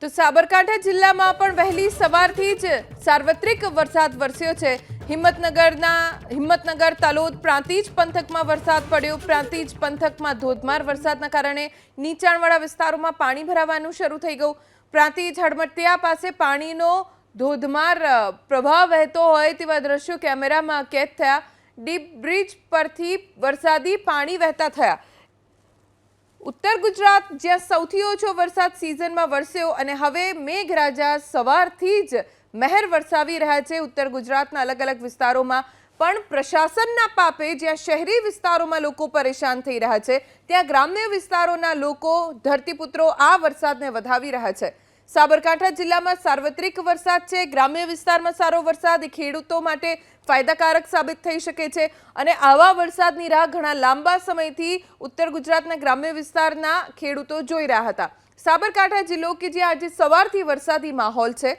તો સાબરકાંઠા જિલ્લામાં પણ વહેલી સવારથી જ સાર્વત્રિક વરસાદ વરસ્યો છે। હિંમતનગર તલોદ પ્રાંતિજ પંથકમાં વરસાદ પડ્યો। પ્રાંતિજ પંથકમાં ધોધમાર વરસાદના કારણે નીચાણવાળા વિસ્તારોમાં પાણી ભરાવાનું શરૂ થઈ ગયું। પ્રાંતિજ હડમતિયા પાસે પાણીનો ધોધમાર પ્રવાહ વહેતો હોય તેવા દ્રશ્યો કેમેરામાં કેદ થયા। ડીપ બ્રિજ પરથી વરસાદી પાણી વહેતા થયા। उत्तर गुजरात જ્યાં સૌથી ઓછો વરસાદ સિઝનમાં વરસ્યો અને હવે મેઘરાજા સવારથી જ મહેર વરસાવી રહ્યા છે। ઉત્તર ગુજરાતના અલગ અલગ વિસ્તારોમાં પણ પ્રશાસનના પાપે જ્યાં શહેરી વિસ્તારોમાં લોકો પરેશાન થઈ રહ્યા છે ત્યાં ગ્રામ્ય વિસ્તારોના લોકો ધરતીપુત્રો આ વરસાદને વધાવી રહ્યા છે। સાબરકાંઠા જિલ્લામાં સાર્વત્રિક વરસાદ છે। ગ્રામ્ય વિસ્તારમાં સારો વરસાદ ખેડૂતો માટે ફાયદાકારક સાબિત થઈ શકે છે અને આવા વરસાદની રાહ ઘણા લાંબા સમયથી ઉત્તર ગુજરાતના ગ્રામ્ય વિસ્તારના ખેડૂતો જોઈ રહ્યા હતા। સાબરકાંઠા જિલ્લો કે જ્યાં આજે સવારથી વરસાદી માહોલ છે,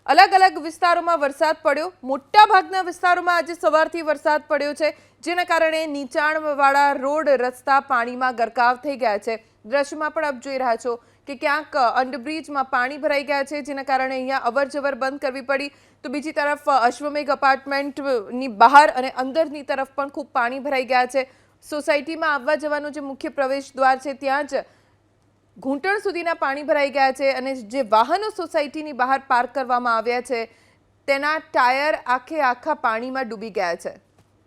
અલગ અલગ વિસ્તારોમાં વરસાદ પડ્યો। મોટા ભાગના વિસ્તારોમાં આજે સવારથી વરસાદ પડ્યો છે જેના કારણે નીચાણવાળા રોડ રસ્તા પાણીમાં ગરકાવ થઈ ગયા છે। દ્રશ્યમાં પણ આપ જોઈ રહ્યા છો કે ક્યાંક અંડરબ્રિજમાં પાણી ભરાઈ ગયા છે જેના કારણે અહીંયા અવરજવર બંધ કરવી પડી। તો બીજી તરફ અશ્વમેઘ અપાર્ટમેન્ટની બહાર અને અંદરની તરફ પણ ખૂબ પાણી ભરાઈ ગયા છે। સોસાયટીમાં આવવા જવાનું જે મુખ્ય પ્રવેશ દ્વાર છે ત્યાં જ ઘૂંટણ સુધીના પાણી ભરાઈ ગયા છે અને જે વાહનો સોસાયટીની બહાર પાર્ક કરવામાં આવ્યા છે તેના ટાયર આખા પાણીમાં ડૂબી ગયા છે।